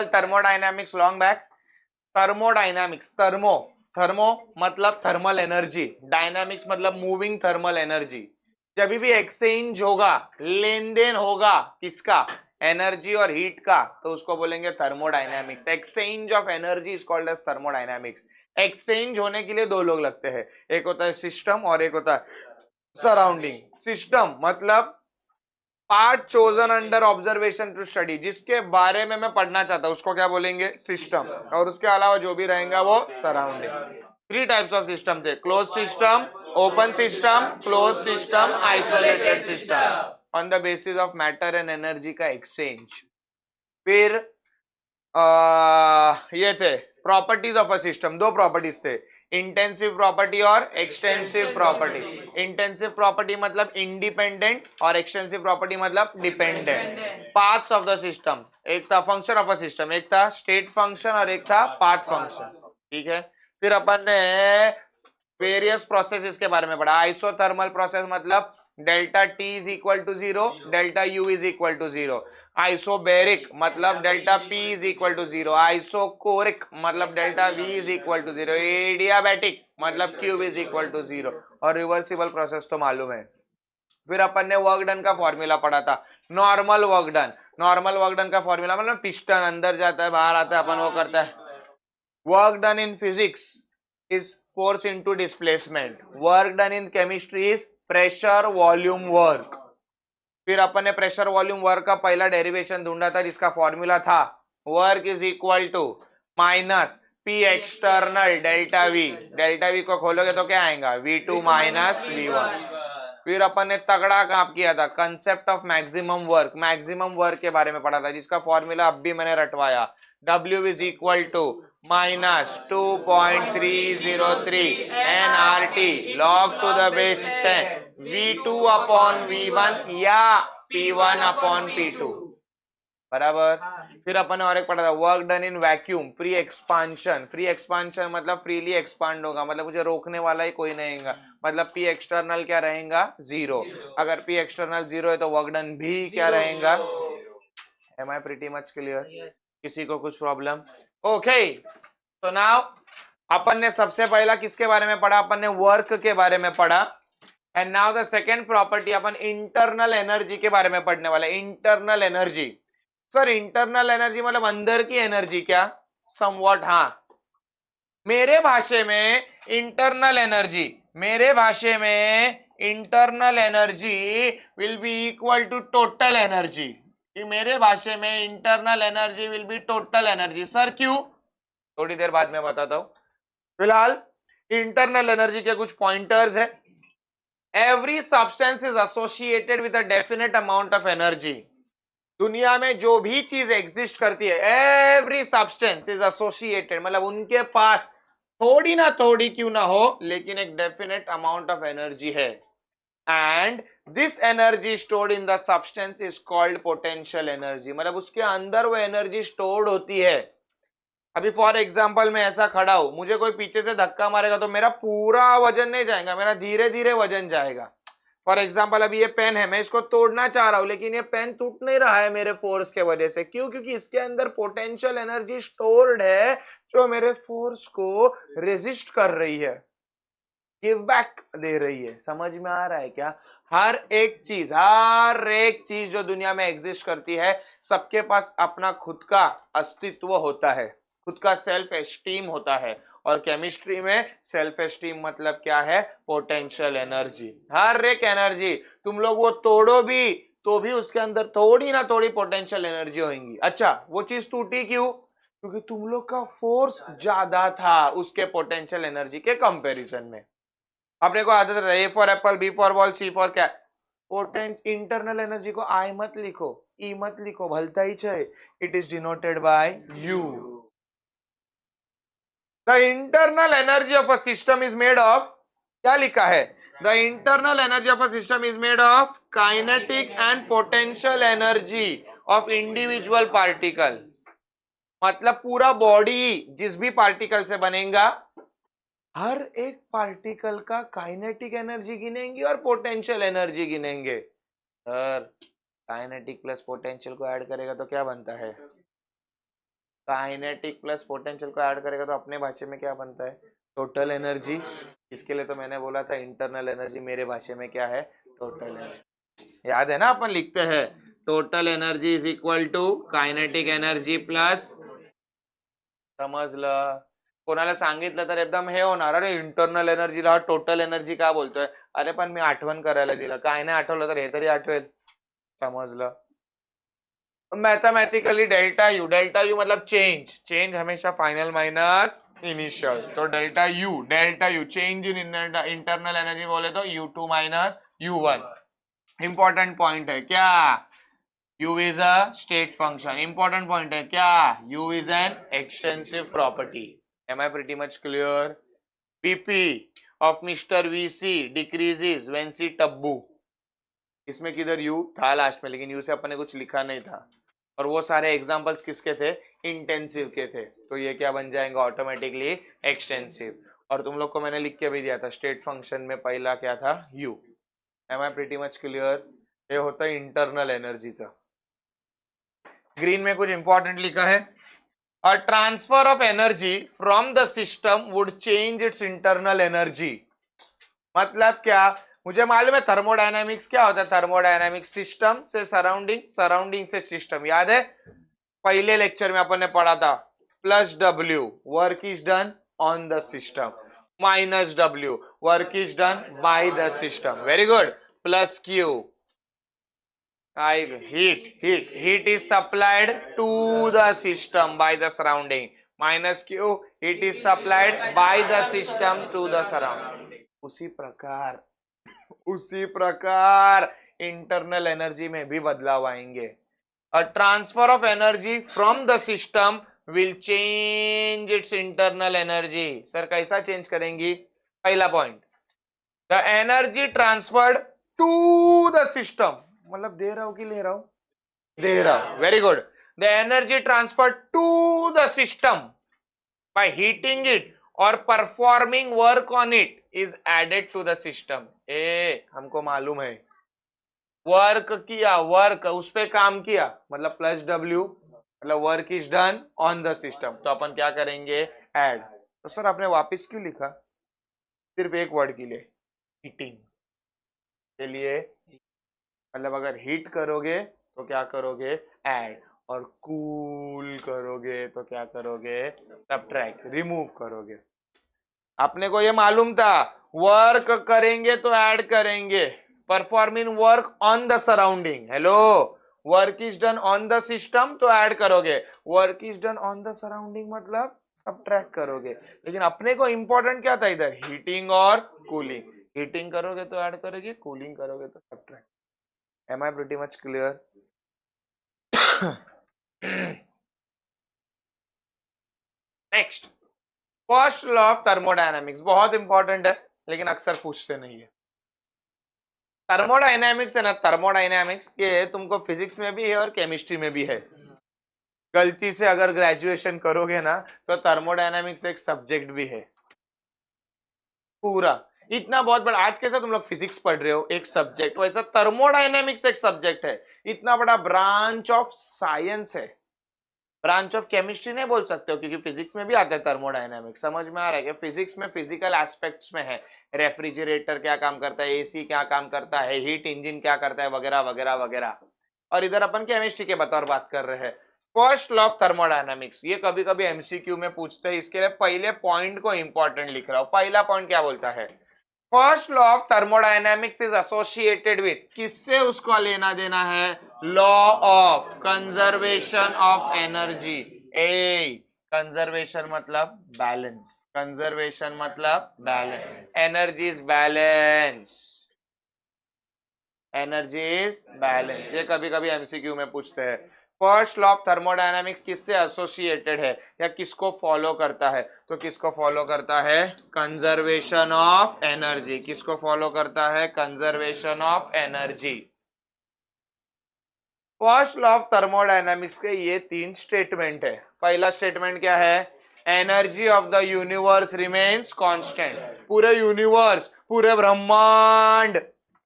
Thermodynamics long back. Thermodynamics, thermo मतलब thermal energy, dynamics मतलब moving thermal energy. जब भी एक्सचेंज होगा, लेन देन होगा किसका, एनर्जी और हीट का, तो उसको बोलेंगे thermodynamics. Exchange of energy is called as thermodynamics. Exchange होने के लिए दो लोग लगते हैं, एक होता है सिस्टम और एक होता है सराउंडिंग। सिस्टम मतलब part chosen under observation to study, जिसके बारे में मैं पढ़ना चाहता हूं उसको क्या बोलेंगे, सिस्टम। और उसके अलावा जो भी रहेगा वो surrounding. Three types of system थे, close system, open system, close system, isolated system, on the basis of matter and energy का एक्सचेंज। फिर ये थे प्रॉपर्टीज ऑफ अ सिस्टम, दो प्रॉपर्टीज थे, इंटेंसिव प्रॉपर्टी और एक्सटेंसिव प्रॉपर्टी। इंटेंसिव प्रॉपर्टी मतलब independent और एक्सटेंसिव प्रॉपर्टी मतलब dependent. Parts of the system, एक था फंक्शन ऑफ अ सिस्टम, एक था स्टेट फंक्शन और एक था पाथ फंक्शन। ठीक है। फिर अपन ने वेरियस प्रोसेसेस के बारे में पढ़ा। आइसोथर्मल प्रोसेस मतलब delta T is equal to 0, delta U is equal to 0। Isobaric मतलब delta P is equal to 0। Isochoric मतलब delta V is equal to 0। Adiabatic मतलब क्यू इज इक्वल टू 0। और reversible process तो मालूम है। फिर अपन ने वर्क डन का फॉर्मूला पढ़ा था, normal work done. Normal work done का फॉर्मूला मतलब पिस्टन अंदर जाता है बाहर आता है, अपन वो करता है। Work done in physics is force into displacement. Work done in chemistry is pressure volume work. फिर अपन ने प्रेशर वॉल्यूम वर्क का पहला डेरिवेशन ढूंढा था, जिसका फॉर्मूला था work is equal to minus P external delta V. Delta V को खोलोगे तो क्या आएगा, V2 माइनस V1। फिर अपन ने तगड़ा काम किया था, concept of maximum work. Maximum work के बारे में पढ़ा था, जिसका फॉर्मूला अब भी मैंने रटवाया, W is equal to minus 2.303 NRT log to the base 10 V2 upon V1 या P1 अपॉन P2 बराबर। फिर अपन ने और एक पढ़ा था, work done in vacuum free expansion. Free expansion मतलब फ्रीली एक्सपांड होगा, मतलब मुझे रोकने वाला ही कोई नहीं रहेगा। मतलब पी एक्सटर्नल क्या रहेगा, 0। अगर पी एक्सटर्नल 0 है तो वर्क डन भी क्या रहेगा। Am I pretty much clear? किसी को कुछ प्रॉब्लम? ओके, तो नाउ अपन ने सबसे पहला किसके बारे में पढ़ा, अपन ने वर्क के बारे में पढ़ा। And now the second property, upon internal energy के बारे में पढ़ने वाले। Internal energy, sir internal energy मतलब अंदर की एनर्जी क्या, समवॉट, हाँ। मेरे भाषा में इंटरनल एनर्जी, मेरे भाषा में internal energy will be equal to total energy. मेरे भाषा में internal energy will be total energy. Sir क्यों, थोड़ी देर बाद में बताता हूं। फिलहाल इंटरनल एनर्जी के कुछ पॉइंटर्स है। Every substance is associated with a definite amount of energy. दुनिया में जो भी चीज एग्जिस्ट करती है, एवरी सब्सटेंस इज एसोसिएटेड, मतलब उनके पास थोड़ी ना थोड़ी क्यों ना हो, लेकिन एक डेफिनेट अमाउंट ऑफ एनर्जी है। And this energy stored in the substance is called potential energy, मतलब उसके अंदर वो एनर्जी स्टोर्ड होती है। अभी फॉर एग्जाम्पल मैं ऐसा खड़ा हूं, मुझे कोई पीछे से धक्का मारेगा तो मेरा पूरा वजन नहीं जाएगा, मेरा धीरे धीरे वजन जाएगा। फॉर एग्जाम्पल अभी ये पेन है, मैं इसको तोड़ना चाह रहा हूं, लेकिन ये पेन टूट नहीं रहा है मेरे फोर्स के वजह से। क्यों, क्योंकि इसके अंदर पोटेंशियल एनर्जी स्टोर्ड है, जो मेरे फोर्स को रेजिस्ट कर रही है, गिव बैक दे रही है। समझ में आ रहा है क्या? हर एक चीज जो दुनिया में एग्जिस्ट करती है, सबके पास अपना खुद का अस्तित्व होता है, खुद का सेल्फ एस्टीम होता है। और केमिस्ट्री में सेल्फ एस्टीम मतलब क्या है, पोटेंशियल एनर्जी। हर एक एनर्जी तुम लोग वो तोड़ो भी तो भी उसके अंदर थोड़ी ना थोड़ी पोटेंशियल एनर्जी होगी। अच्छा, वो चीज टूटी क्यों, क्योंकि तुम लोग का फोर्स ज्यादा था उसके पोटेंशियल एनर्जी के कंपैरिजन में। अपने को आदत है, A for apple, B for ball, C for cat. Potent internal energy को आई मत लिखो, ई मत लिखो, भलता ही छे। It is denoted by you. The internal energy of a system is made of, क्या लिखा है, the internal energy of a system is made of kinetic and potential energy of individual particle. मतलब पूरा बॉडी जिस भी particle से बनेगा, हर एक पार्टिकल का काइनेटिक एनर्जी गिनेंगे और पोटेंशियल एनर्जी गिनेंगे। सर काइनेटिक प्लस पोटेंशियल को ऐड करेगा तो क्या बनता है, काइनेटिक प्लस पोटेंशियल को ऐड करेगा तो अपने भाषा में क्या बनता है? Total energy. इसके लिए तो मैंने बोला था इंटरनल एनर्जी, मेरे भाषा में क्या है? Total energy. याद है ना, अपन लिखते हैं total energy is equal to kinetic energy plus, समजलं? कोणाला सांगितलं तर एकदम हे होणार, अरे इंटरनल एनर्जीला टोटल एनर्जी का बोलतोय? अरे पण मी आठवण करायला दिलं, काय नाही आठवलं तर हे तरी आठवेल, समजलं? मैथमेटिकली डेल्टा यू मतलब चेंज, चेंज हमेशा फाइनल माइनस इनिशियल, तो delta U change in internal energy बोले तो U2 minus U1। Important point है क्या? U is a state function। Important point है क्या? U is an extensive property। Am I pretty much clear? BP of Mr. VC decreases when C Tabu. इसमें किधर U था last में, लेकिन U से अपन ने कुछ लिखा नहीं था, और वो सारे एग्जांपल्स किसके थे? इंटेंसिव के थे, तो ये क्या बन जाएंगे? Automatically extensive. और तुम लोग को मैंने लिख के भी दिया था, स्टेट फंक्शन में पहला क्या था? U। Am I pretty much clear? ये होता है इंटरनल एनर्जीचा। ग्रीन में कुछ इंपॉर्टेंट लिखा है, अ transfer of energy from the system would change its internal energy. मतलब क्या? मुझे मालूम है थर्मोडायनामिक्स क्या होता है। थर्मोडायनामिक्स सिस्टम से सराउंडिंग, सराउंडिंग से सिस्टम। याद है पहले लेक्चर में अपन ने पढ़ा था, plus W work is done on the system, minus W work is done by the system. Very good. Plus Q heat is supplied to the system by the surrounding, minus Q heat is supplied by the system to the surrounding। उसी प्रकार internal energy में भी बदलाव आएंगे। A transfer of energy from the system will change its internal energy. Sir कैसा change करेंगी? पहला point, the energy transferred to the system, मतलब दे रहा हूं कि ले रहा हूं? दे रहा हूं। Very good. The energy transferred to the system by heating it और performing work on it is added to the system. हमको मालूम है, वर्क किया, वर्क उस पे काम किया, मतलब प्लस W, मतलब work is done on the system, तो अपन क्या करेंगे? ऐड। तो सर आपने वापस क्यों लिखा? सिर्फ एक वर्ड के लिए, हीटिंग के लिए। मतलब अगर हीट करोगे तो क्या करोगे? ऐड, और कूल करोगे तो क्या करोगे? सब्ट्रैक्ट, रिमूव करोगे। अपने को ये मालूम था, वर्क करेंगे तो ऐड करेंगे, performing work on the surrounding. Hello, work is done on the system तो ऐड करोगे, work is done on the surrounding मतलब सब्ट्रैक्ट करोगे। लेकिन अपने को इंपॉर्टेंट क्या था इधर? हीटिंग और कूलिंग। हीटिंग करोगे तो ऐड करोगे, कूलिंग करोगे तो subtract. Am I pretty much clear? Next, first law of thermodynamics बहुत इंपॉर्टेंट है, लेकिन अक्सर पूछते नहीं है। थर्मोडायनामिक्स है ना, थर्मोडायनामिक्स ये तुमको फिजिक्स में भी है और केमिस्ट्री में भी है। गलती से अगर ग्रेजुएशन करोगे ना तो थर्मोडायनामिक्स एक सब्जेक्ट भी है पूरा। इतना बहुत बड़ा, आज कैसा तुम लोग फिजिक्स पढ़ रहे हो एक सब्जेक्ट, वैसा थर्मोडायनामिक्स एक सब्जेक्ट है। इतना बड़ा ब्रांच ऑफ साइंस है। ब्रांच ऑफ केमिस्ट्री नहीं बोल सकते हो, क्योंकि फिजिक्स में भी आता है थर्मोडायनामिक्स। समझ में आ रहा है कि फिजिक्स में फिजिकल एस्पेक्ट्स में है, रेफ्रिजरेटर क्या काम करता है, एसी क्या काम करता है, हीट इंजन क्या करता है, वगैरह वगैरह वगैरह। और इधर अपन केमिस्ट्री के बतौर बात कर रहे हैं। फर्स्ट लॉ ऑफ थर्मोडायनामिक्स, ये कभी कभी एमसीक्यू में पूछते हैं, इसके लिए पहले पॉइंट को इंपॉर्टेंट लिख रहा हूं। पहला पॉइंट क्या बोलता है? First law of thermodynamics is associated with, किससे उसको लेना देना है? Law of conservation of energy. Conservation मतलब बैलेंस, कंजर्वेशन मतलब balance. Energy is balance, energy is balance. ये कभी कभी एमसीक्यू में पूछते हैं। फर्स्ट लॉ ऑफ थर्मोडायनामिक्स किससे एसोसिएटेड है या किसको फॉलो करता है? तो किसको फॉलो करता है? Conservation of energy. किसको फॉलो करता है? Conservation of energy. First law of thermodynamics के ये 3 स्टेटमेंट है। पहला स्टेटमेंट क्या है? Energy of the universe remains constant. पूरे यूनिवर्स, पूरे ब्रह्मांड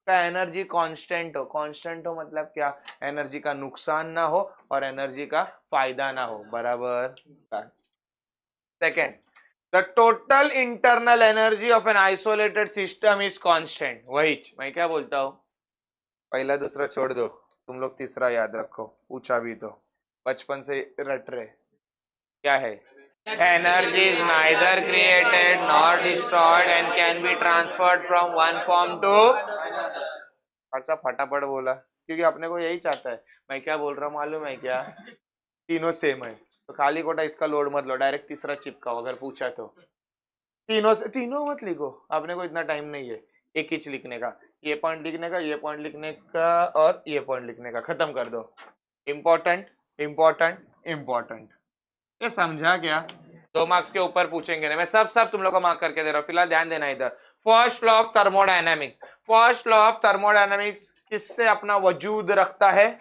का एनर्जी कांस्टेंट हो मतलब क्या, एनर्जी का नुकसान ना हो और एनर्जी का फायदा ना हो, बराबर। Second, the total internal energy of an isolated system is constant. वही मैं क्या बोलता हूँ, पहला दूसरा छोड़ दो, तुम लोग तीसरा याद रखो, पूछा भी तो बचपन से रट रहे, क्या है, energy is neither created nor destroyed and can be transferred from one form to. अच्छा फटाफट बोला, क्योंकि अपने को यही चाहता है। मैं क्या बोल रहा हूँ मालूम है क्या, तीनों सेम है, तो खाली कोटा इसका लोड मत लो, डायरेक्ट तीसरा चिपकाओ अगर पूछा तो। तीनों से तीनों मत लिखो, अपने को इतना टाइम नहीं है एक ही लिखने का, ये पॉइंट लिखने का, ये पॉइंट लिखने का और ये पॉइंट लिखने का, खत्म कर दो। इंपॉर्टेंट इंपॉर्टेंट इंपॉर्टेंट, ये समझा क्या? 2 मार्क्स के ऊपर पूछेंगे ना, मैं सब सब तुम लोग को मार्क करके दे रहा हूँ, फिलहाल ध्यान देना इधर। First law of thermodynamics, first law of thermodynamics किससे अपना वजूद रखता है?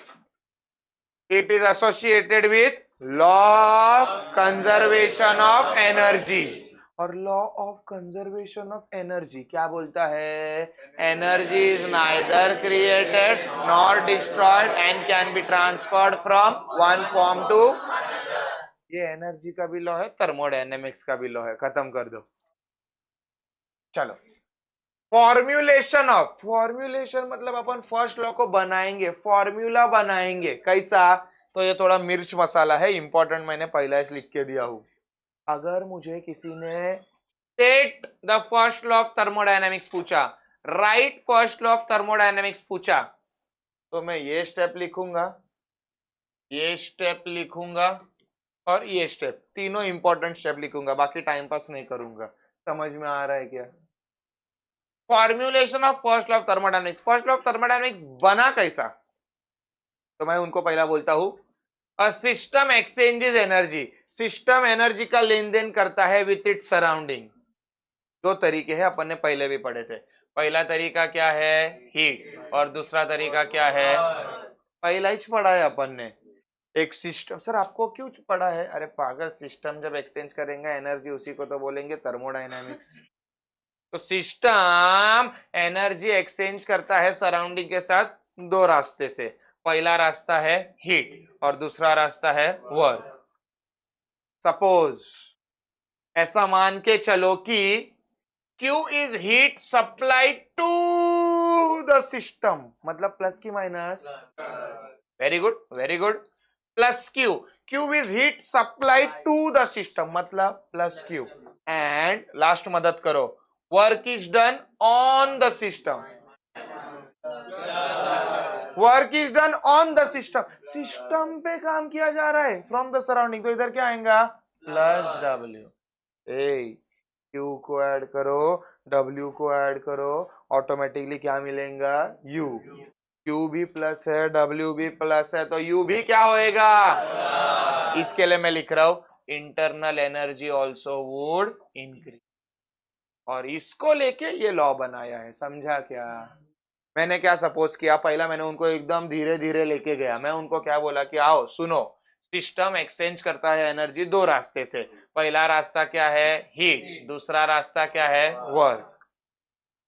It is associated with law of conservation of energy. और law of conservation of energy क्या बोलता है? Energy is neither created nor destroyed and can be transferred from one form to. ये एनर्जी का भी लॉ है, थर्मोडायनेमिक्स का भी लॉ है, खत्म कर दो। चलो, फॉर्म्यूलेशन मतलब अपन फर्स्ट लॉ को बनाएंगे, फॉर्मूला बनाएंगे कैसा? तो ये थोड़ा मिर्च मसाला है, इंपॉर्टेंट, मैंने पहला इस लिख के दिया हूं। अगर मुझे किसी ने state the first law of thermodynamics पूछा, right first law of thermodynamics पूछा, तो मैं ये स्टेप लिखूंगा, ये स्टेप लिखूंगा और ये स्टेप, तीनों इंपॉर्टेंट स्टेप लिखूंगा, बाकी टाइम पास नहीं करूंगा। समझ में आ रहा है क्या? Formulation of first law of thermodynamics, first law of thermodynamics बना कैसा? तो मैं उनको पहला बोलता हूं, a system exchanges energy, system energy का लेन देन करता है विथ इट्स सराउंडिंग। 2 तरीके हैं, अपन ने पहले भी पढ़े थे। पहला तरीका क्या है? हीट, और दूसरा तरीका क्या है? पहला ही पढ़ा है अपन ने। एक सिस्टम, सर आपको क्यों पढ़ा है? अरे पागल, सिस्टम जब एक्सचेंज करेंगे एनर्जी, उसी को तो बोलेंगे थर्मोडायनामिक्स। तो सिस्टम एनर्जी एक्सचेंज करता है सराउंडिंग के साथ 2 रास्ते से, पहला रास्ता है हीट और दूसरा रास्ता है वर्क। सपोज ऐसा मान के चलो कि Q is heat supplied to the system, मतलब प्लस की minus, very good very good, plus Q, Q is heat supplied to the system, मतलब प्लस Q, एंड लास्ट मदद करो, work is done on the system, work is done on the system, system पे काम किया जा रहा है from the surrounding, तो इधर क्या आएगा? Plus W। ए Q को ऐड करो, W को ऐड करो, ऑटोमेटिकली क्या मिलेगा? U। Q भी प्लस है, W भी प्लस है, तो U भी क्या होएगा? इसके लिए मैं लिख रहा हूं internal energy also would increase, और इसको लेके ये लॉ बनाया है। समझा क्या? मैंने क्या सपोज किया, पहला मैंने उनको एकदम धीरे धीरे लेके गया, मैं उनको क्या बोला कि आओ सुनो, सिस्टम एक्सचेंज करता है एनर्जी 2 रास्ते से, पहला रास्ता क्या है? हीट, दूसरा रास्ता क्या है? वर्क।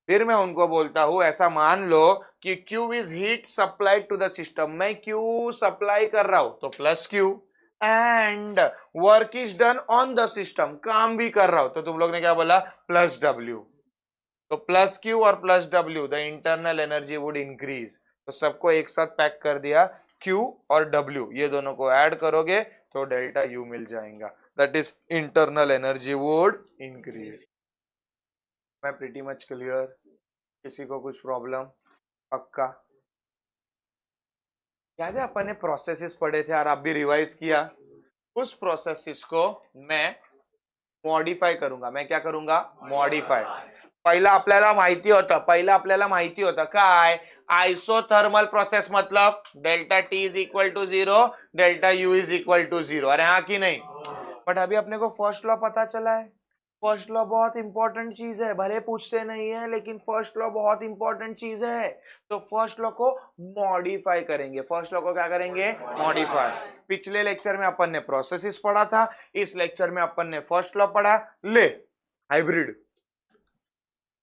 फिर मैं उनको बोलता हूं ऐसा मान लो कि Q is heat supplied to the system, मैं Q सप्लाई कर रहा हूं तो plus Q, and work is done on the system, काम भी कर रहा हूं, तो तुम लोग ने क्या बोला? Plus W। तो प्लस Q और plus W, the internal energy would increase. तो सबको एक साथ पैक कर दिया, Q और W, ये दोनों को ऐड करोगे तो डेल्टा U मिल जाएगा, that is internal energy would increase. मैं प्रीटी मच क्लियर, किसी को कुछ प्रॉब्लम? पक्का? याद है अपन ने प्रोसेसेस पढ़े थे और आप भी रिवाइज किया, उस प्रोसेसेस को मैं मॉडिफाई करूंगा। मैं क्या करूंगा? मॉडिफाई। पहिला आपल्याला माहिती होतं काय? आइसोथर्मल प्रोसेस मतलब delta T is equal to 0, delta U is equal to 0, अरे हाँ कि नहीं? बट अभी अपने को फर्स्ट लॉ पता चला है। फर्स्ट लॉ बहुत इंपॉर्टेंट चीज है, भले पूछते नहीं है लेकिन फर्स्ट लॉ बहुत इंपॉर्टेंट चीज है। तो फर्स्ट लॉ को मॉडिफाई करेंगे, फर्स्ट लॉ को क्या करेंगे? मॉडिफाई। पिछले लेक्चर में अपन ने प्रोसेसेस पढ़ा था, इस लेक्चर में अपन ने फर्स्ट लॉ पढ़ा। ले hybrid,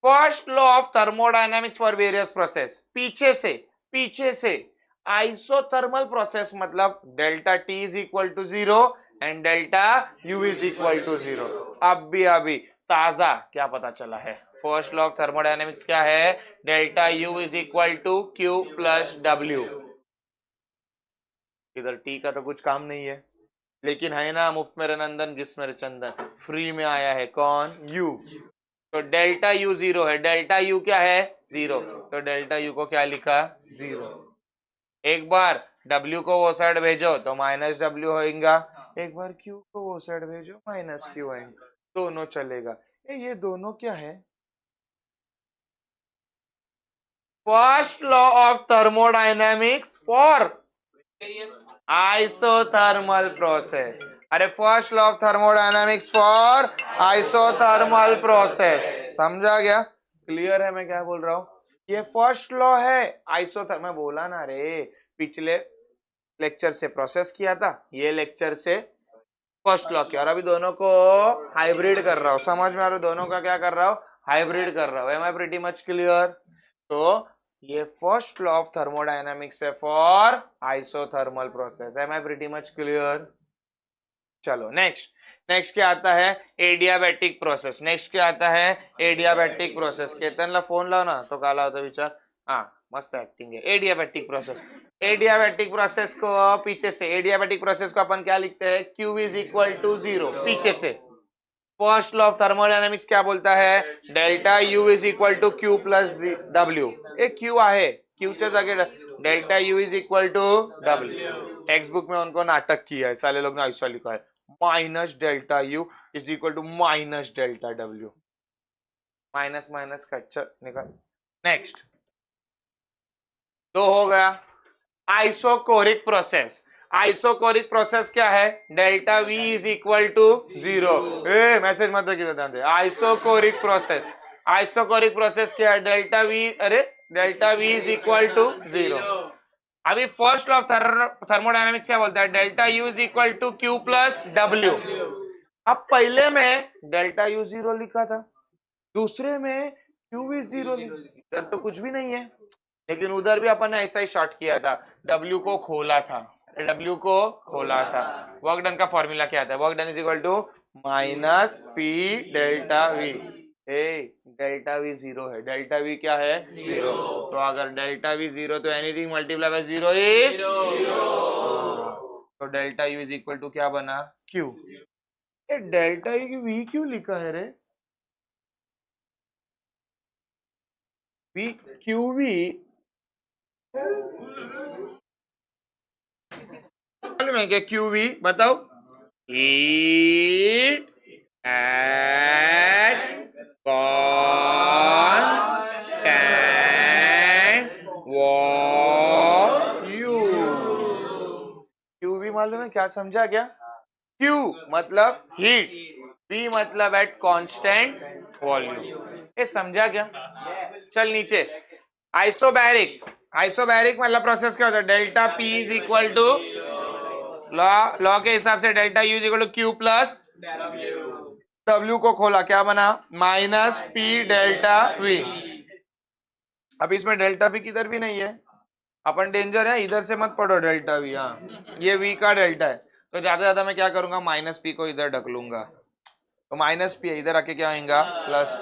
first law of thermodynamics for various process, पीछे से आइसोथर्मल प्रोसेस मतलब delta T is equal to 0 and delta U is equal to 0। अभी ताजा क्या पता चला है? फर्स्ट लॉ ऑफ थर्मोडायनेमिक्स क्या है? Delta U is equal to Q plus W. इधर टी का तो कुछ काम नहीं है, लेकिन है ना मुफ्त मेरे नंदन घिस मेरे चंदन, फ्री में आया है कौन? यू। तो डेल्टा यू 0 है, डेल्टा यू क्या है? 0। तो डेल्टा यू को क्या लिखा? 0। एक बार W को वो साइड भेजो तो माइनस W होगा, एक बार Q को वो साइड भेजो माइनस Q आएगा, दोनों चलेगा। ये दोनों क्या है? First law of thermodynamics for isothermal process. अरे first law of thermodynamics for isothermal process, समझा गया? क्लियर है मैं क्या बोल रहा हूं? ये फर्स्ट लॉ है आइसोथर्मल। मैं बोला ना रे, पिछले लेक्चर से प्रोसेस किया था, ये लेक्चर से फर्स्ट लॉ किया, और अभी दोनों को हाइब्रिड कर रहा हूं। समझ में आ रहा? दोनों का क्या कर रहा हूं? हाइब्रिड कर रहा हूं। Am I pretty much clear? तो ये फर्स्ट लॉ ऑफ थर्मोडायनामिक्स है for isothermal process. Am I pretty much clear? चलो नेक्स्ट क्या आता है? Adiabatic process. नेक्स्ट क्या आता है? Adiabatic process. केतनला फोन लाव ना तो काला होता विचार। हाँ मस्त एक्टिंग है। एडियाबैटिक प्रोसेस, एडियाबैटिक प्रोसेस को पीछे से, एडियाबैटिक प्रोसेस को अपन क्या लिखते हैं? Q इज इक्वल टू 0 पीछे से। फर्स्ट लॉ ऑफ थर्मोडायनामिक्स क्या बोलता है? Delta U is equal to Q plus W। एक Q आहे, Q च्या जागे delta U is equal to W। Textbook में उनको नाटक किया है, साले लोग ने ऐसा लिखा है, minus delta U is equal to minus delta W। Minus minus cut निकाल। नेक्स्ट तो हो गया आइसोकोरिक प्रोसेस। आइसोकोरिक प्रोसेस क्या है? Delta V is equal to 0। ए मैसेज मत दे। आइसोकोरिक प्रोसेस, आइसोकोरिक प्रोसेस क्या है? डेल्टा V, अरे delta V is equal to 0। अभी फर्स्ट लॉ ऑफ थर्मोडायनामिक्स क्या बोलता है? Delta U is equal to Q plus W। अब पहले में डेल्टा U 0 लिखा था, दूसरे में Q भी 0 लिखा, तो कुछ भी नहीं है, लेकिन उधर भी अपन ने ऐसा ही शॉर्ट किया था, W को खोला था, W को खोला था। वर्क डन का फॉर्मूला क्या था? Work done is equal to minus P delta V। Delta V 0 है, डेल्टा V क्या है? 0। तो अगर डेल्टा V 0 तो एनीथिंग मल्टीप्लाई बाय 0 इज 0। तो delta U is equal to क्या बना? Q। डेल्टा V क्यों लिखा है रे? V QV मालूम है क्या? QV बताओ। Heat at constant volume. QV मालूम है क्या? समझा क्या? Q मतलब हीट, V मतलब एट कांस्टेंट वॉल्यूम। ये समझा क्या? चल नीचे आइसोबैरिक। आइसोबैरिक मतलब प्रोसेस क्या होता है? Delta P is equal to, law के हिसाब से delta U is equal to Q plus W को खोला, क्या बना? Minus P delta V। अब इसमें डेल्टा P किधर भी नहीं है, अपन डेंजर है, इधर से मत पढ़ो डेल्टा V। हाँ ये V का डेल्टा है, तो ज्यादा मैं क्या करूंगा? माइनस P को इधर ढक लूंगा, तो माइनस P इधर आके क्या होगा? Plus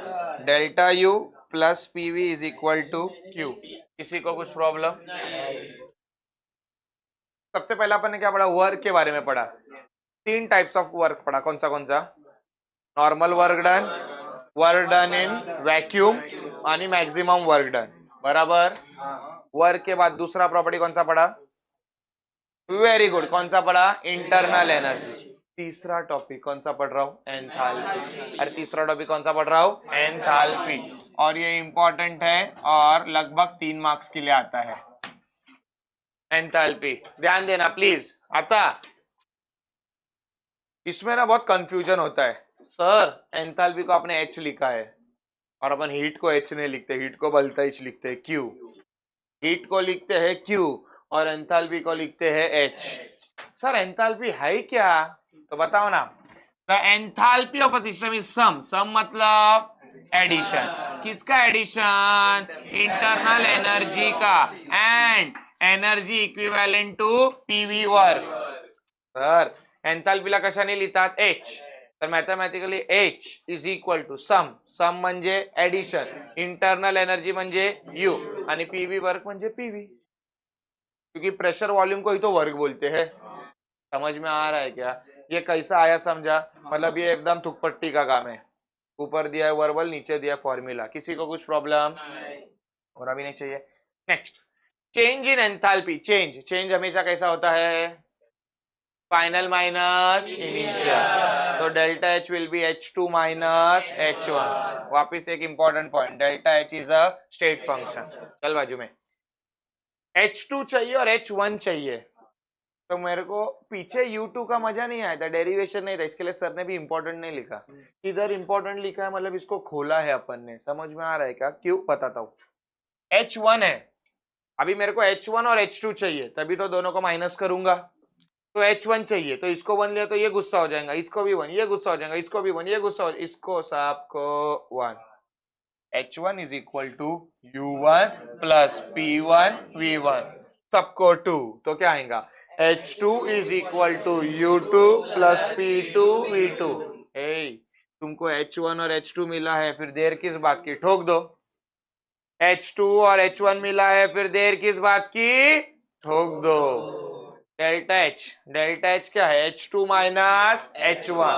delta U plus PV is equal to Q। किसी को कुछ प्रॉब्लम? सबसे पहला अपन ने क्या पढ़ा? वर्क के बारे में पढ़ा। 3 टाइप्स ऑफ वर्क पढ़ा। कौन सा? Normal work done in vacuum आणि मैक्सिमम वर्क डन, बराबर। वर्क के बाद दूसरा प्रॉपर्टी कौन सा पढ़ा? Very good. कौन सा पढ़ा? Internal energy. तीसरा टॉपिक कौन सा पढ़ रहा हूं? एंथैल्पी। अरे तीसरा टॉपिक कौन सा पढ़ रहा हूं? एंथैल्पी। और ये इंपॉर्टेंट है और लगभग 3 मार्क्स के लिए आता है एंथैल्पी। ध्यान देना प्लीज। आता इसमें ना बहुत कंफ्यूजन होता है, सर एंथैल्पी को आपने H लिखा है और अपन हीट को H नहीं लिखते, हीट को वोल्टेज लिखते हैं Q। हीट को लिखते हैं Q और एंथैल्पी को लिखते हैं H। सर एंथैल्पी है क्या? तो बताओ ना। The enthalpy of a system is sum मतलब एडिशन, किसका एडिशन? इंटरनल एनर्जी का, and energy equivalent to PV work. Sir एंथॅल्पीला कशाने लिहितात? एच. तर mathematically H is equal to sum. Sum म्हणजे एडिशन, इंटरनल एनर्जी म्हणजे यू, आणि पीवी वर्क म्हणजे पीवी. क्योंकि प्रेशर वॉल्यूम को ही तो वर्क बोलते हैं. समझ में आ रहा है क्या? ये कैसा आया समझा? मतलब ये एकदम थुकपट्टी का काम है. ऊपर दिया है वर्बल, नीचे दिया फॉर्मूला. किसी को कुछ प्रॉब्लम होना भी नहीं चाहिए. Next, change in enthalpy. Change हमेशा कैसा होता है? Final minus initial. तो delta H will be H2 minus H1. वापिस एक important point, delta H is a state function. चल बाजू में H2 चाहिए और H1 चाहिए. तो मेरे को पीछे U2 का मजा नहीं आया था, डेरिवेशन नहीं था, इसके लिए सर ने भी इंपॉर्टेंट नहीं लिखा. इधर इंपॉर्टेंट लिखा है, मतलब इसको खोला है अपन ने. समझ में आ रहा है क्या? क्यों बताता हूँ. H1 है, अभी मेरे को H1 और H2 चाहिए, तभी तो दोनों को माइनस करूंगा. तो H1 चाहिए, तो इसको 1 लिया तो ये गुस्सा हो जाएगा, इसको भी 1, ये गुस्सा हो जाएगा, इसको भी 1, ये गुस्सा हो, इसको सबको 1. H1 is equal to U1 plus P1 V1, सबको 2. तो क्या आएगा? H2 is equal to U2 plus P2 V2. तुमको H1 और H2 मिला है, फिर देर किस बात की? ठोक दो. H2 और H1 मिला है, फिर देर किस बात की? ठोक दो. डेल्टा एच क्या है? H2 minus H1.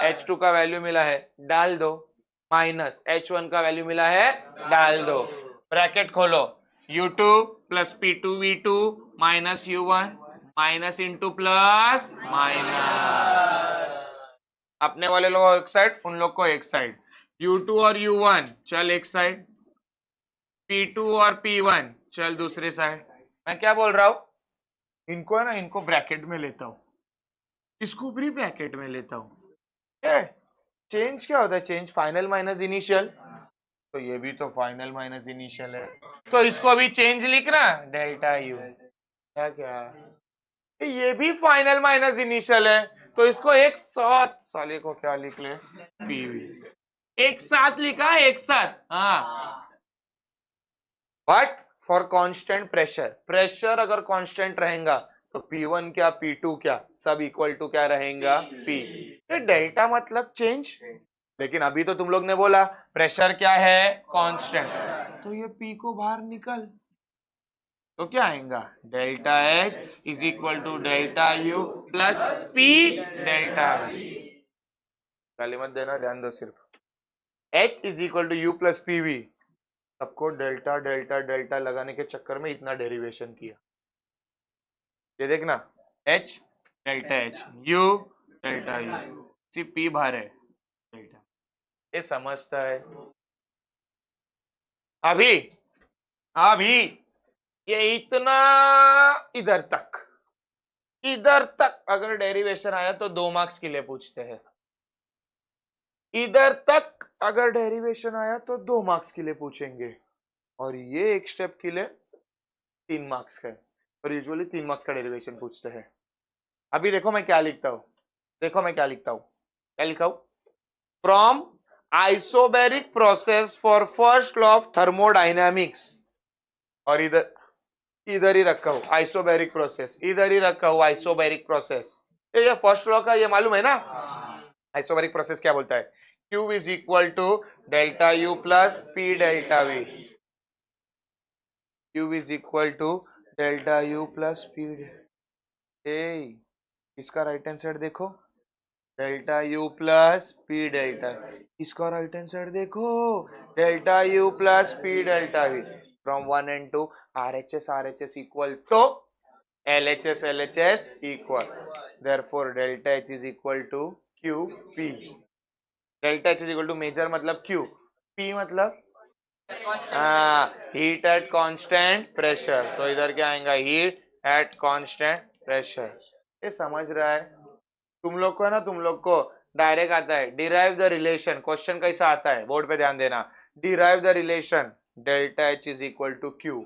H2 का वैल्यू मिला है, डाल दो, माइनस H1 का वैल्यू मिला है, डाल दो. ब्रैकेट खोलो, U2 plus P2 V2 minus U1 minus into plus minus. अपने वाले लोग को एक साइड, उन लोग को एक साइड. U2 और U1 चल एक साइड, P2 और P1 चल दूसरे साइड. मैं क्या बोल रहा हूं? इनको है ना, इनको ब्रैकेट में लेता हूं, इसको भी ब्रैकेट में लेता हूं. चेंज क्या होता है? Change final minus initial. तो ये भी तो फाइनल माइनस इनिशियल है, तो इसको भी चेंज लिखना, डेल्टा यू. क्या क्या? ये भी फाइनल माइनस इनिशियल है, तो इसको एक साथ, साले को क्या लिख ले? पीवी. एक साथ लिखा, एक साथ. हाँ, but for constant pressure. Pressure अगर कांस्टेंट रहेगा तो P1 क्या P2 क्या सब इक्वल टू क्या रहेगा? P. ये डेल्टा मतलब चेंज. लेकिन अभी तो तुम लोग ने बोला प्रेशर क्या है? कांस्टेंट. तो ये P को बाहर निकल, तो क्या आएगा? Delta H is equal to delta U plus P delta V. गाली मत देना, ध्यान दो सिर्फ. H is equal to U plus PV. सबको डेल्टा डेल्टा डेल्टा लगाने के चक्कर में इतना डेरिवेशन किया. ये देखना, H delta H, U delta U, सिर्फ P बाहर है, डेल्टा. ये समझता है? अभी अभी ये इतना इधर तक अगर डेरिवेशन आया तो 2 मार्क्स के लिए पूछते हैं. इधर तक अगर डेरिवेशन आया तो 2 मार्क्स के लिए पूछेंगे, और ये एक स्टेप के लिए 3 मार्क्स का है. और यूजुअली 3 मार्क्स का डेरिवेशन पूछते हैं. अभी देखो मैं क्या लिखता हूं, क्या लिखा हूं? From isobaric process for first law of thermodynamics. और इधर ही रखा हूं आइसोबैरिक प्रोसेस, आइसोबैरिक प्रोसेस. ये फर्स्ट लॉ का ये मालूम है ना? आइसोबैरिक प्रोसेस क्या बोलता है? Q is equal to delta U plus P delta V. Q is equal to delta U plus P. इसका राइट हैंड साइड देखो, delta U plus P delta. इसका राइट हैंड साइड देखो, delta U plus P delta V. From 1 and 2 RHS equal to LHS equal. Therefore delta H is equal to QP. Delta H is equal to major मतलब Q, P मतलब heat at constant pressure. तो इधर क्या आएगा? Heat at constant pressure. ये समझ रहा है? तुम लोग को है ना, तुम लोग को डायरेक्ट आता है. Derive the relation. क्वेश्चन कैसा आता है? बोर्ड पे ध्यान देना. Derive the relation delta H is equal to Q.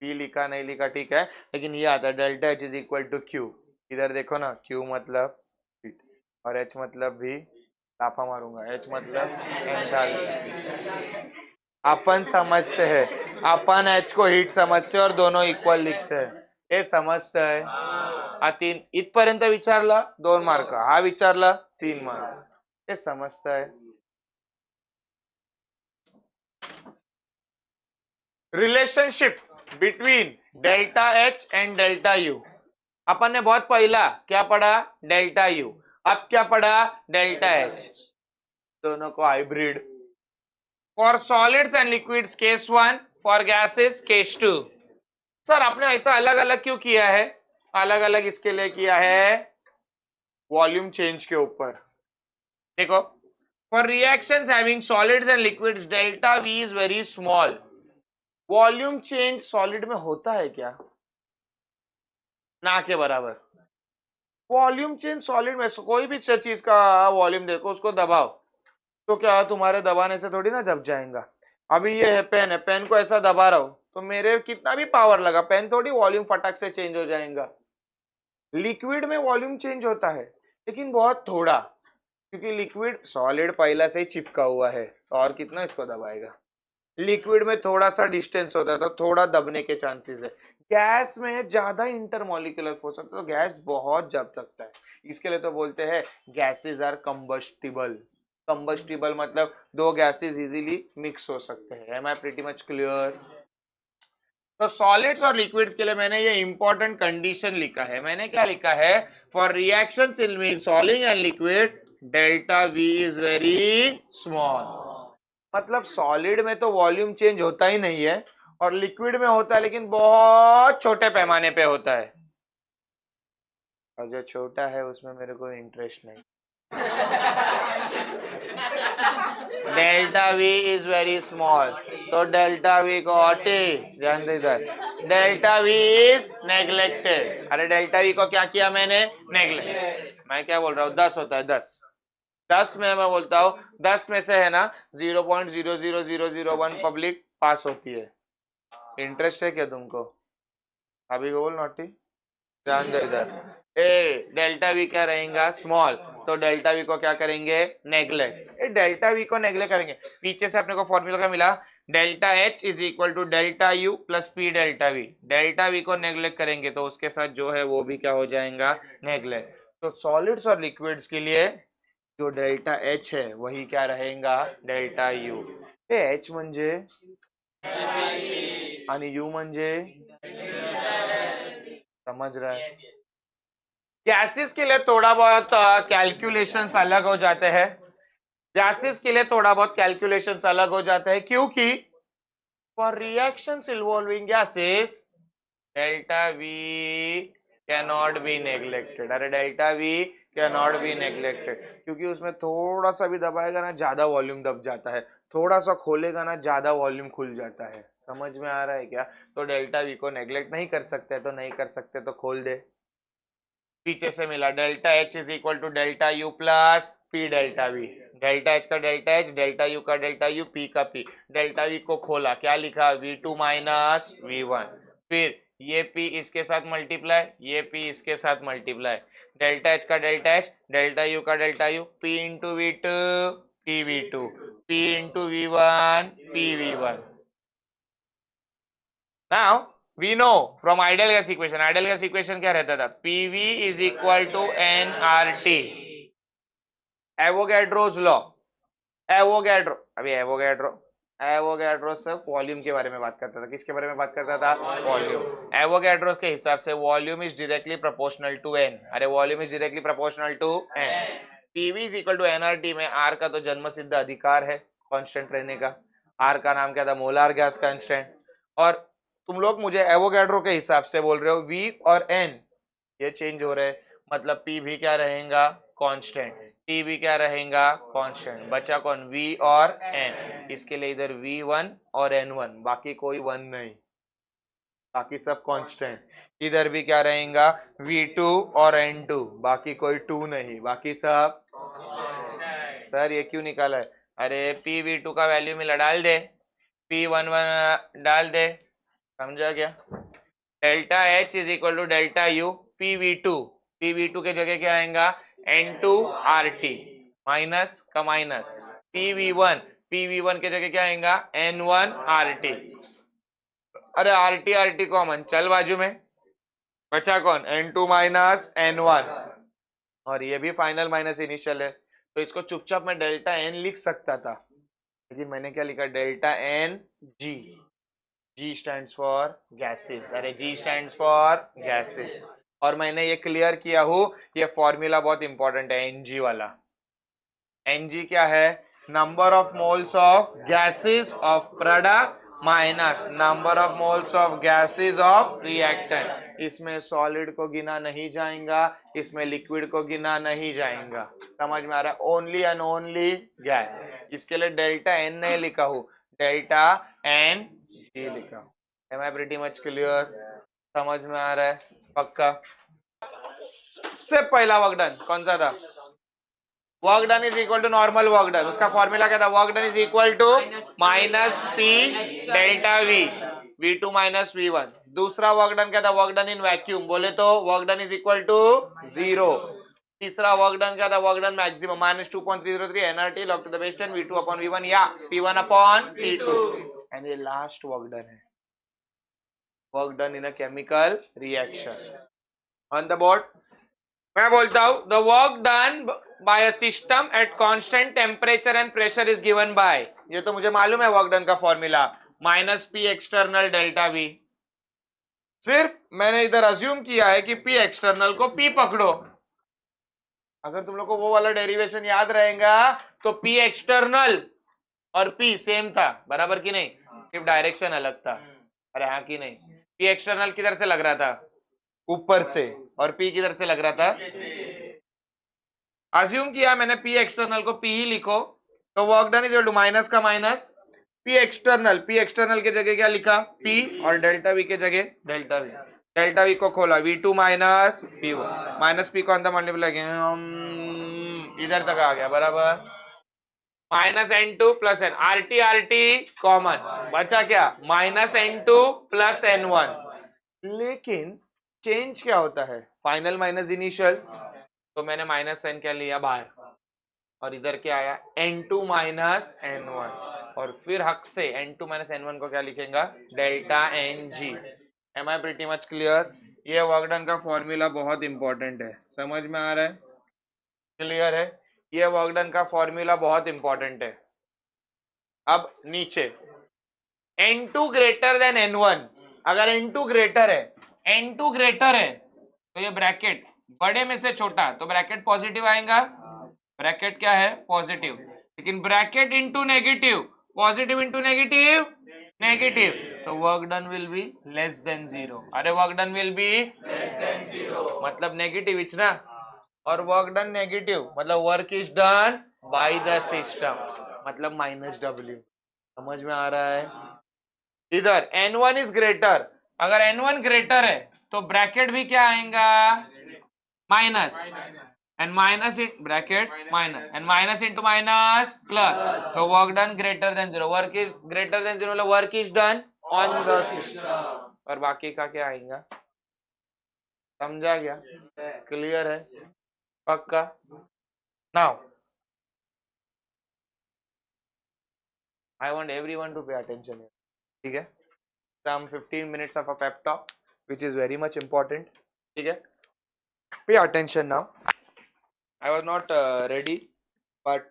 P लिखा नहीं लिखा ठीक है, लेकिन ये आता है delta H is equal to Q. इधर देखो ना, क्यू मतलब हीट और एच मतलब भी लाफा मारूंगा, H मतलब एंथैल्पी। अपन समझते हैं, अपन H को हीट समजते और दोनों इक्वल लिखते हैं, हे समजतंय? हा 3 इथपर्यंत विचारला 2 मार्क, हा विचारला 3 मार्क, हे समजतंय? Relationship between delta H and delta U, अपन ने बहुत पहला क्या पढ़ा? डेल्टा U, अब क्या पढ़ा? डेल्टा H, दोनों को hybrid. For solids and liquids case 1, for gases case 2। Sir आपने ऐसा अलग अलग क्यों किया है? अलग अलग इसके लिए किया है वॉल्यूम चेंज के ऊपर। देखो, for reactions having solids and liquids delta V is very small. Volume change solid में होता है क्या? ना के बराबर। वॉल्यूम चेंज सॉलिड में, कोई भी चीज का वॉल्यूम देखो, उसको दबाओ तो क्या तुम्हारे दबाने से थोड़ी ना दब जाएगा। अभी ये है पेन, है पेन को ऐसा दबा रहा हूं तो मेरे कितना भी पावर लगा, पेन थोड़ी वॉल्यूम फटक से चेंज हो जाएगा। लिक्विड में वॉल्यूम चेंज होता है लेकिन बहुत थोड़ा, क्योंकि लिक्विड सॉलिड पहला से ही चिपका हुआ है, तो और कितना इसको दबाएगा। लिक्विड में थोड़ा सा डिस्टेंस होता है तो थोड़ा दबने के चांसेस है। गैस में ज्यादा इंटरमोलिकुलर फोर्स होता है तो गैस बहुत दब सकता है, इसके लिए तो बोलते हैं गैसेस आर कंबस्टिबल। कंबस्टिबल मतलब दो गैसेस इजीली मिक्स हो सकते हैं। Am I pretty much clear? तो सॉलिड्स और लिक्विड्स के लिए मैंने ये इंपॉर्टेंट कंडीशन लिखा है। मैंने क्या लिखा है? For reactions in solid and liquid delta V is very small. मतलब सॉलिड में तो वॉल्यूम चेंज होता ही नहीं है और लिक्विड में होता है, लेकिन बहुत छोटे पैमाने पे होता है, और जो छोटा है उसमें मेरे को इंटरेस्ट नहीं। Delta V is very small, तो डेल्टा वी को हटे, ध्यान दे इधर, डेल्टा वी इज नेग्लेक्टेड। अरे डेल्टा वी को क्या किया मैंने? नेग्लेक्ट। मैं क्या बोल रहा हूँ? 10 होता है, 10 में मैं बोलता हूँ 10 में से है ना 0.00001 पब्लिक पास होती है। इंटरेस्ट है क्या तुमको? अभी बोल नॉटी, ध्यान दे इधर। ए डेल्टा वी क्या रहेगा? स्मॉल, तो डेल्टा वी को क्या करेंगे? नेग्लेक्ट। ए डेल्टा वी को नेग्लेक्ट करेंगे, पीछे से अपने को फॉर्मूला क्या मिला? Delta H is equal to delta U plus P delta V। Delta V को नेग्लेक्ट करेंगे तो उसके साथ जो है वो भी क्या हो जाएगा? नेग्लेक्ट। तो सॉलिड्स और लिक्विड्स के लिए जो डेल्टा H है वही क्या रहेगा? Delta U। H म्हणजे आणि U म्हणजे, समझ रहा है? गैसेस के लिए थोड़ा बहुत कैलकुलेशंस अलग हो जाते हैं। गैसेस के लिए थोड़ा बहुत कैलकुलेशंस अलग हो जाते हैं, क्योंकि for reactions involving gases delta V cannot be neglected. अरे delta V cannot be neglected, क्योंकि उसमें थोड़ा सा भी दबाएगा ना ज्यादा वॉल्यूम दब जाता है, थोड़ा सा खोलेगा ना ज्यादा वॉल्यूम खुल जाता है। समझ में आ रहा है क्या? तो डेल्टा वी को नेग्लेक्ट नहीं कर सकते, तो नहीं कर सकते तो खोल दे। पीछे से मिला delta H is equal to delta U plus P delta V। Delta H का डेल्टा H, डेल्टा U का डेल्टा U, P का P। डेल्टा V को खोला, क्या लिखा? V2 minus V1। फिर ये P इसके साथ मल्टीप्लाई, ये P इसके साथ मल्टीप्लाई। डेल्टा H का डेल्टा H, डेल्टा U का delta U, P into V2 P V2, P into V1 P V1। Now we know from ideal gas equation, ideal gas equation क्या रहता था? PV is equal to nRT। Avogadro's law, Avogadro, अभी Avogadro सिर्फ volume के बारे में बात करता था। किसके बारे में बात करता था? वॉल्यूम। एवोगैड्रो के हिसाब से volume is directly proportional to n। अरे volume is directly proportional to n। PV is equal to nRT में R का तो जन्म सिद्ध अधिकार है कांस्टेंट रहने का। R का नाम क्या था? Molar gas constant. और तुम लोग मुझे एवोगैड्रो के हिसाब से बोल रहे हो V और N ये चेंज हो रहे हैं, मतलब P भी क्या रहेगा? कांस्टेंट। T भी क्या रहेगा? कांस्टेंट। बचा कौन? V और N। इसके लिए इधर V1 और N1, बाकी कोई 1 नहीं, बाकी सब कांस्टेंट। इधर भी क्या रहेगा? V2 और N2, बाकी कोई 2 नहीं, बाकी सब। सर ये क्यों निकाला है? अरे PV2 का वैल्यू मिला, डाल दे, P11 डाल दे, समझा क्या? Delta H is equal to delta U PV2। PV2 के जगह क्या आएगा? N2RT। माइनस का माइनस PV1 के जगह क्या आएगा N1 RT। अरे RT कॉमन, चल बाजू में बचा कौन N2 माइनस N1, और ये भी फाइनल माइनस इनिशियल है, तो इसको चुपचाप मैं डेल्टा N लिख सकता था, लेकिन मैंने क्या लिखा delta N G। G stands for gases, अरे G स्टैंड्स फॉर गैसेस। और मैंने ये क्लियर किया हूं, ये फॉर्मूला बहुत इंपॉर्टेंट है Ng वाला। Ng क्या है, number of moles of gases of product minus number of moles of gases of reactant. इसमें सॉलिड को गिना नहीं जाएगा, इसमें लिक्विड को गिना नहीं जाएगा, समझ में आ रहा है, ओनली एंड ओनली गैस। इसके लिए डेल्टा N नहीं लिखा हूं, डेल्टा Ng लिखा हूं। Am I pretty much clear, समझ में आ रहा है पक्का। सबसे पहला वर्क डन कौन सा था, work done is equal to normal work done, उसका फॉर्मूला क्या था, work done is equal to minus P delta V V2 minus V1। दूसरा वर्क डन क्या था, वर्क डन इन वैक्यूम, बोले तो work done is equal to 0। तीसरा work done क्या था, work done maximum minus 2.303 NRT log to the base 10 V2 upon V1 या P1 upon P2। And ये लास्ट वर्क डन है, work done in a chemical reaction on the board. मैं बोलता हूं the work done by a system at constant temperature and pressure is given by, ये तो मुझे मालूम है वर्क डन का formula, minus P external delta we. सिर्फ मैंने इधर अज्यूम किया है कि पी एक्सटर्नल को पी पकड़ो, अगर तुम लोग को वो वाला डेरिवेशन याद रहेगा तो पी एक्सटर्नल और पी सेम था, बराबर की नहीं, सिर्फ डायरेक्शन अलग था। अरे हाँ की नहीं, पी एक्सटर्नल किधर से लग रहा था, ऊपर से, और पी किधर से लग रहा था, अज्यूम किया मैंने पी एक्सटर्नल को पी ही लिखो, तो work done is equal to minus का माइनस पी एक्सटर्नल के जगह क्या लिखा पी, और डेल्टा वी के जगह डेल्टा वी को खोला V2 minus P1, minus P को अंदर मल्टीप्लाई किया इधर तक आ गया, बराबर minus N2 plus N, RT common बचा क्या माइनस N2 प्लस N1। लेकिन चेंज क्या होता है, फाइनल माइनस इनिशियल, तो मैंने माइनस N क्या लिया बाहर, और इधर क्या आया N2 माइनस N1, और फिर हक से N2 माइनस N1 को क्या लिखेगा डेल्टा Ng। Am I pretty much clear, ये वर्क डन का फॉर्मूला बहुत इंपॉर्टेंट है, समझ में आ रहा है, क्लियर है, ये वर्क डन का फॉर्मूला बहुत इंपॉर्टेंट है। अब नीचे N2 ग्रेटर देन N1, अगर N2 ग्रेटर है तो ये ब्रैकेट बड़े में से छोटा, तो ब्रैकेट पॉजिटिव आएगा, ब्रैकेट क्या है पॉजिटिव, लेकिन bracket into negative, positive into negative negative, तो work done will be less than 0। अरे work done will be less than 0 मतलब नेगेटिव इच ना, और वर्क डन नेगेटिव मतलब work is done by the system, मतलब माइनस W, समझ में आ रहा है। इधर N1 इज ग्रेटर, अगर N1 ग्रेटर है तो ब्रैकेट भी क्या आएगा minus, and minus it bracket minus and minus into minus plus, so work done greater than 0, work is greater than 0 मतलब work is done on the system, और बाकी का क्या आएगा, समझा गया, क्लियर है पक्का। Now I want everyone to pay attention here, ठीक है, some 15 minutes of a pep talk which is very much important, ठीक है, pay attention now। I was not ready, but